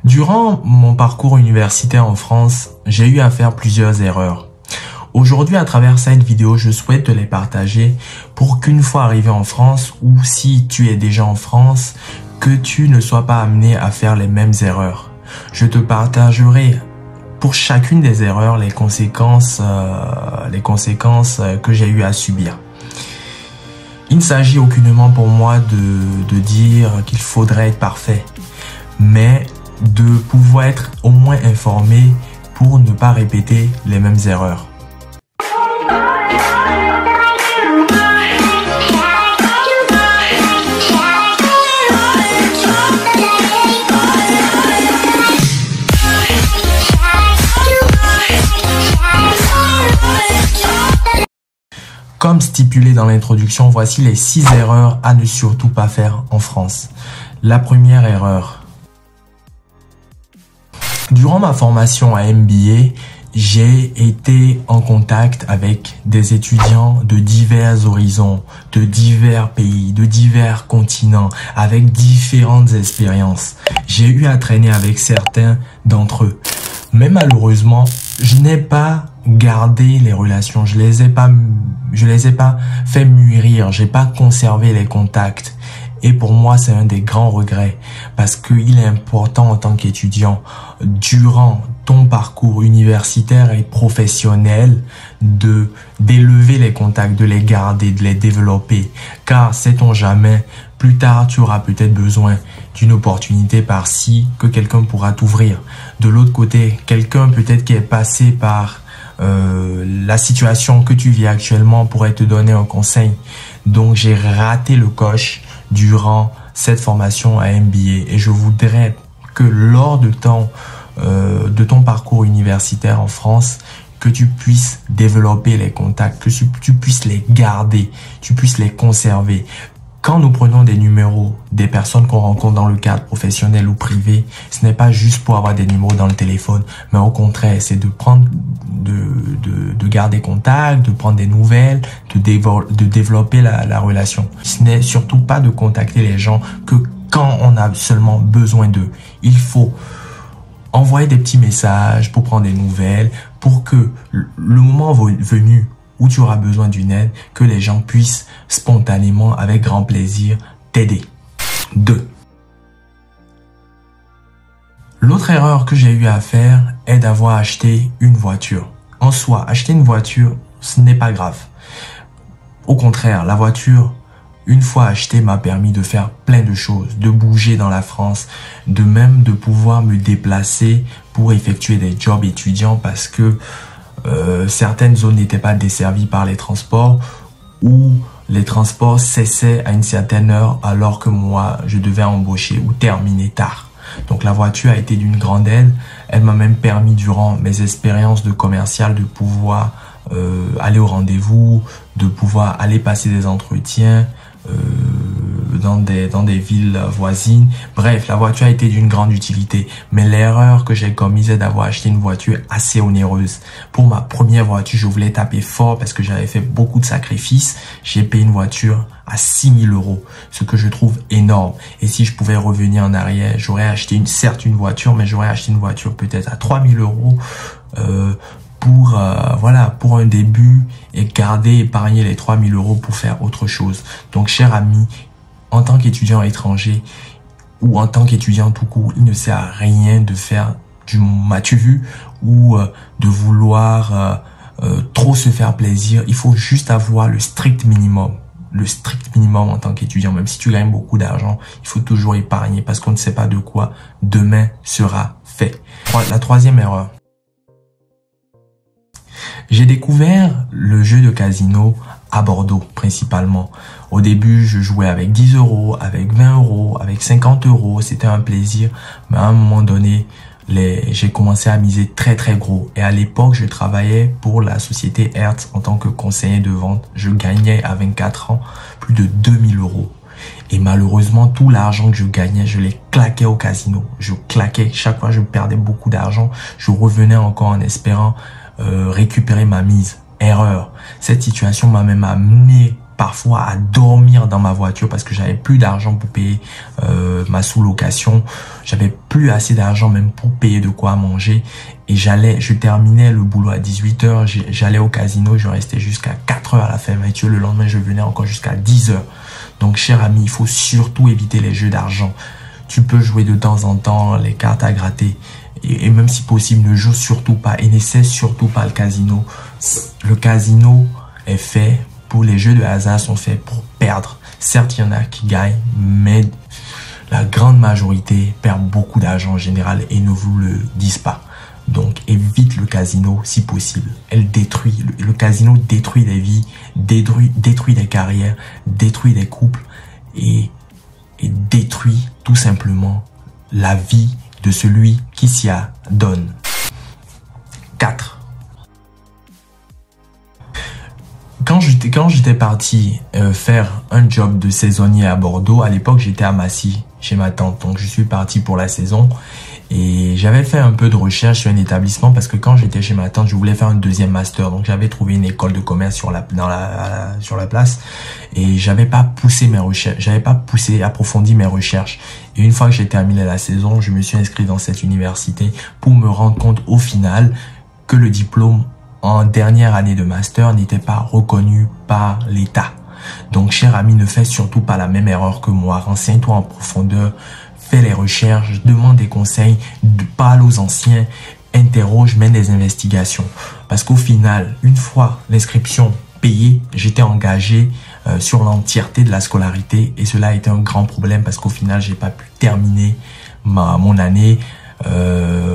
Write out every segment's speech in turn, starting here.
Durant mon parcours universitaire en France, j'ai eu à faire plusieurs erreurs. Aujourd'hui, à travers cette vidéo, je souhaite te les partager pour qu'une fois arrivé en France, ou si tu es déjà en France, que tu ne sois pas amené à faire les mêmes erreurs. Je te partagerai pour chacune des erreurs les conséquences que j'ai eu à subir. Il ne s'agit aucunement pour moi de dire qu'il faudrait être parfait, mais de pouvoir être au moins informé pour ne pas répéter les mêmes erreurs. Comme stipulé dans l'introduction, voici les 6 erreurs à ne surtout pas faire en France. La première erreur. Durant ma formation à MBA, j'ai été en contact avec des étudiants de divers horizons, de divers pays, de divers continents, avec différentes expériences. J'ai eu à traîner avec certains d'entre eux. Mais malheureusement, je n'ai pas gardé les relations, je les ai pas fait mûrir, j'ai pas conservé les contacts. Et pour moi, c'est un des grands regrets parce qu'il est important en tant qu'étudiant, durant ton parcours universitaire et professionnel, d'élever les contacts, de les garder, de les développer. Car sait-on jamais, plus tard, tu auras peut-être besoin d'une opportunité par-ci que quelqu'un pourra t'ouvrir. De l'autre côté, quelqu'un peut-être qui est passé par la situation que tu vis actuellement pourrait te donner un conseil. Donc, j'ai raté le coche durant cette formation à MBA et je voudrais que lors de ton parcours universitaire en France, que tu puisses développer les contacts, que tu puisses les garder, tu puisses les conserver. Quand nous prenons des numéros des personnes qu'on rencontre dans le cadre professionnel ou privé, ce n'est pas juste pour avoir des numéros dans le téléphone, mais au contraire, c'est de garder contact, de prendre des nouvelles, de développer la relation. Ce n'est surtout pas de contacter les gens que quand on a seulement besoin d'eux. Il faut envoyer des petits messages pour prendre des nouvelles, pour que le moment venu où tu auras besoin d'une aide, que les gens puissent spontanément, avec grand plaisir, t'aider. 2. L'autre erreur que j'ai eu à faire est d'avoir acheté une voiture. En soi, acheter une voiture, ce n'est pas grave. Au contraire, la voiture, une fois achetée, m'a permis de faire plein de choses, de bouger dans la France, de même de pouvoir me déplacer pour effectuer des jobs étudiants parce que certaines zones n'étaient pas desservies par les transports ou les transports cessaient à une certaine heure alors que moi, je devais embaucher ou terminer tard. Donc la voiture a été d'une grande aide. Elle m'a même permis durant mes expériences de commercial de pouvoir aller au rendez-vous, de pouvoir aller passer des entretiens dans des villes voisines. Bref, la voiture a été d'une grande utilité. Mais l'erreur que j'ai commise est d'avoir acheté une voiture assez onéreuse. Pour ma première voiture, je voulais taper fort parce que j'avais fait beaucoup de sacrifices. J'ai payé une voiture à 6 000 €, ce que je trouve énorme. Et si je pouvais revenir en arrière, j'aurais acheté certes une voiture, mais j'aurais acheté une voiture peut-être à 3 000 € pour un début et épargner les 3 000 € pour faire autre chose. Donc, cher ami, en tant qu'étudiant étranger ou en tant qu'étudiant tout court, il ne sert à rien de faire du m'as-tu vu ou de vouloir trop se faire plaisir. Il faut juste avoir le strict minimum. Le strict minimum en tant qu'étudiant. Même si tu gagnes beaucoup d'argent, il faut toujours épargner parce qu'on ne sait pas de quoi demain sera fait. La troisième erreur. J'ai découvert le jeu de casino à Bordeaux principalement. Au début, je jouais avec 10 €, avec 20 €, avec 50 €. C'était un plaisir. Mais à un moment donné, j'ai commencé à miser très très gros. Et à l'époque, je travaillais pour la société Hertz en tant que conseiller de vente. Je gagnais à 24 ans plus de 2 000 €. Et malheureusement, tout l'argent que je gagnais, je les claquais au casino. Je claquais. Chaque fois, je perdais beaucoup d'argent. Je revenais encore en espérant récupérer ma mise. Erreur. Cette situation m'a même amené parfois à dormir dans ma voiture parce que j'avais plus d'argent pour payer ma sous-location. J'avais plus assez d'argent même pour payer de quoi manger. Et je terminais le boulot à 18h, j'allais au casino, je restais jusqu'à 4h à la fermeture. Le lendemain, je venais encore jusqu'à 10h. Donc, cher ami, il faut surtout éviter les jeux d'argent. Tu peux jouer de temps en temps, les cartes à gratter. Et même si possible, ne joue surtout pas et n'essaie surtout pas le casino. Le casino est fait pour les jeux de hasard, sont faits pour perdre. Certes, il y en a qui gagnent, mais la grande majorité perd beaucoup d'argent en général et ne vous le disent pas. Donc, évite le casino si possible. Le casino détruit des vies, détruit des carrières, détruit des couples et détruit tout simplement la vie de celui qui s'y adonne. 4. Quand j'étais parti faire un job de saisonnier à Bordeaux, à l'époque j'étais à Massy chez ma tante, donc je suis parti pour la saison et j'avais fait un peu de recherche sur un établissement parce que quand j'étais chez ma tante, je voulais faire un deuxième master, donc j'avais trouvé une école de commerce sur la place et j'avais pas poussé mes recherches, approfondi mes recherches. Et une fois que j'ai terminé la saison, je me suis inscrit dans cette université pour me rendre compte au final que le diplôme en dernière année de master n'était pas reconnu par l'État. Donc, cher ami, ne fais surtout pas la même erreur que moi. Renseigne-toi en profondeur, fais les recherches, demande des conseils, parle aux anciens, interroge, mène des investigations. Parce qu'au final, une fois l'inscription payée, j'étais engagé sur l'entièreté de la scolarité et cela a été un grand problème parce qu'au final, j'ai pas pu terminer mon année.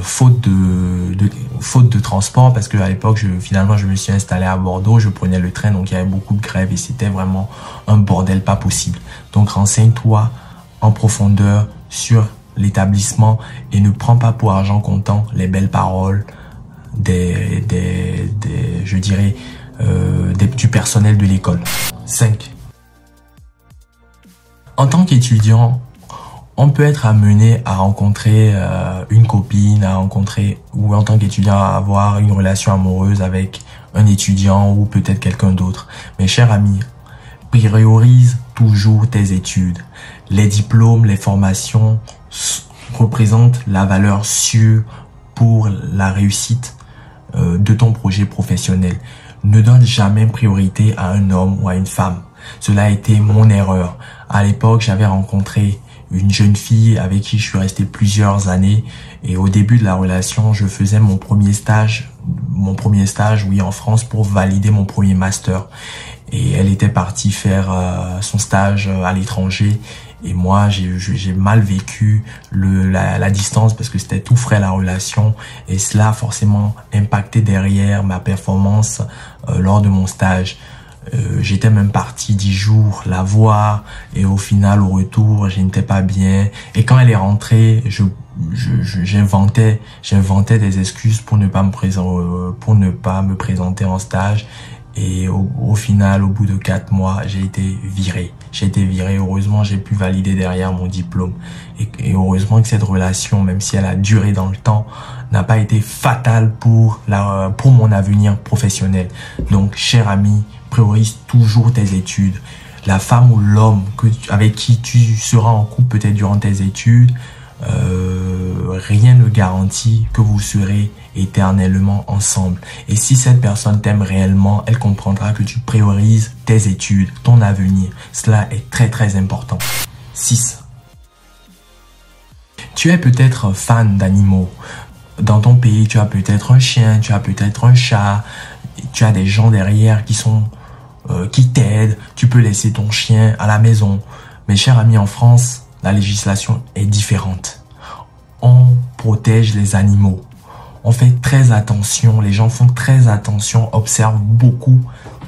Faute de transport parce que à l'époque finalement je me suis installé à Bordeaux, je prenais le train, donc il y avait beaucoup de grèves et c'était vraiment un bordel pas possible. Donc renseigne-toi en profondeur sur l'établissement et ne prends pas pour argent comptant les belles paroles je dirais du personnel de l'école. 5. En tant qu'étudiant, on peut être amené à rencontrer une copine, ou en tant qu'étudiant à avoir une relation amoureuse avec un étudiant ou peut-être quelqu'un d'autre. Mais cher ami, priorise toujours tes études. Les diplômes, les formations représentent la valeur sûre pour la réussite de ton projet professionnel. Ne donne jamais priorité à un homme ou à une femme. Cela a été mon erreur. À l'époque, j'avais rencontré une jeune fille avec qui je suis resté plusieurs années et au début de la relation, je faisais mon premier stage, oui, en France pour valider mon premier master. Et elle était partie faire son stage à l'étranger et moi, j'ai mal vécu la distance parce que c'était tout frais la relation et cela a forcément impacté derrière ma performance lors de mon stage. J'étais même parti 10 jours la voir et au final au retour je n'étais pas bien et quand elle est rentrée j'inventais des excuses pour ne pas me présenter en stage et au final au bout de 4 mois j'ai été viré. Heureusement j'ai pu valider derrière mon diplôme et heureusement que cette relation, même si elle a duré dans le temps, n'a pas été fatale pour mon avenir professionnel. Donc cher ami, priorise toujours tes études. La femme ou l'homme avec qui tu seras en couple peut-être durant tes études, rien ne garantit que vous serez éternellement ensemble. Et si cette personne t'aime réellement, elle comprendra que tu priorises tes études, ton avenir. Cela est très très important. 6. Tu es peut-être fan d'animaux. Dans ton pays, tu as peut-être un chien, tu as peut-être un chat, tu as des gens derrière qui t'aident, tu peux laisser ton chien à la maison. Mes chers amis, en France, la législation est différente. On protège les animaux. On fait très attention, les gens font très attention, observent beaucoup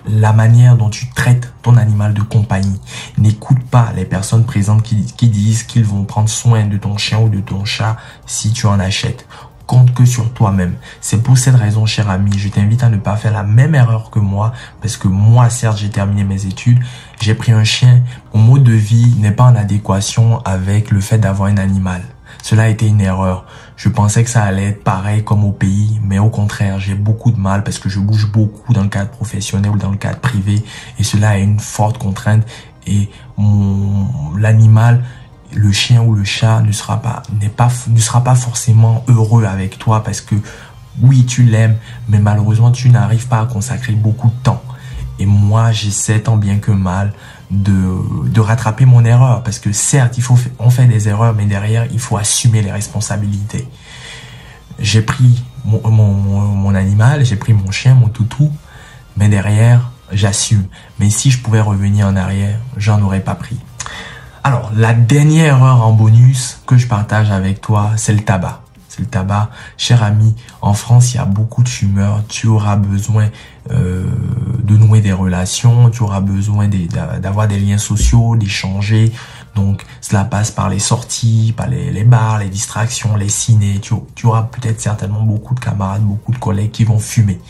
la manière dont tu traites ton animal de compagnie. N'écoute pas les personnes présentes qui disent qu'ils vont prendre soin de ton chien ou de ton chat si tu en achètes. Compte que sur toi-même. C'est pour cette raison, cher ami, je t'invite à ne pas faire la même erreur que moi, parce que moi, certes, j'ai terminé mes études, j'ai pris un chien. Mon mode de vie n'est pas en adéquation avec le fait d'avoir un animal. Cela a été une erreur. Je pensais que ça allait être pareil comme au pays, mais au contraire, j'ai beaucoup de mal parce que je bouge beaucoup dans le cadre professionnel ou dans le cadre privé et cela est une forte contrainte et l'animal, le chien ou le chat ne sera pas forcément heureux avec toi parce que oui, tu l'aimes, mais malheureusement, tu n'arrives pas à consacrer beaucoup de temps. Et moi, j'essaie tant bien que mal de rattraper mon erreur parce que certes, on fait des erreurs, mais derrière, il faut assumer les responsabilités. J'ai pris mon animal, j'ai pris mon chien, mon toutou, mais derrière, j'assume. Mais si je pouvais revenir en arrière, j'en aurais pas pris. Alors, la dernière erreur en bonus que je partage avec toi, c'est le tabac. C'est le tabac. Cher ami, en France, il y a beaucoup de fumeurs. Tu auras besoin de nouer des relations. Tu auras besoin d'avoir des liens sociaux, d'échanger. Donc, cela passe par les sorties, par les bars, les distractions, les cinés. Tu auras peut-être certainement beaucoup de camarades, beaucoup de collègues qui vont fumer.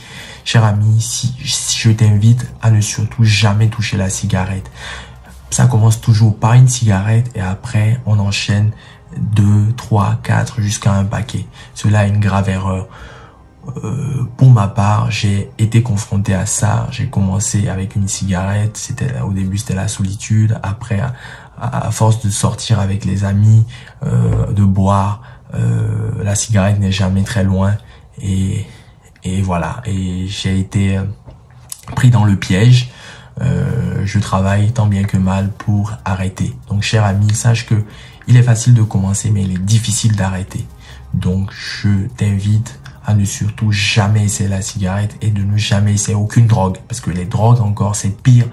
Cher ami, si je t'invite à ne surtout jamais toucher la cigarette. Ça commence toujours par une cigarette et après, on enchaîne 2, 3, 4 jusqu'à un paquet. Cela est une grave erreur. Pour ma part, j'ai été confronté à ça. J'ai commencé avec une cigarette. Au début, c'était la solitude. Après, à force de sortir avec les amis, de boire, la cigarette n'est jamais très loin. Et voilà. Et j'ai été pris dans le piège. Je travaille tant bien que mal pour arrêter. Donc, cher ami, sache que il est facile de commencer, mais il est difficile d'arrêter. Donc, je t'invite à ne surtout jamais essayer la cigarette et de ne jamais essayer aucune drogue. Parce que les drogues, encore, c'est pire.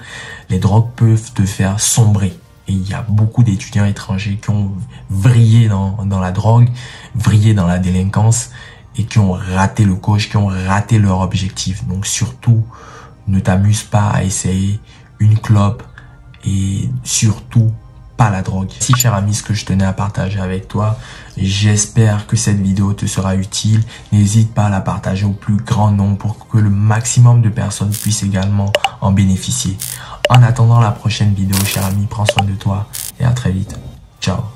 Les drogues peuvent te faire sombrer. Et il y a beaucoup d'étudiants étrangers qui ont vrillé dans la drogue, vrillé dans la délinquance et qui ont raté le coche, qui ont raté leur objectif. Donc, surtout, ne t'amuse pas à essayer une clope et surtout pas la drogue. Si cher ami, ce que je tenais à partager avec toi, j'espère que cette vidéo te sera utile. N'hésite pas à la partager au plus grand nombre pour que le maximum de personnes puissent également en bénéficier. En attendant la prochaine vidéo, cher ami, prends soin de toi et à très vite. Ciao.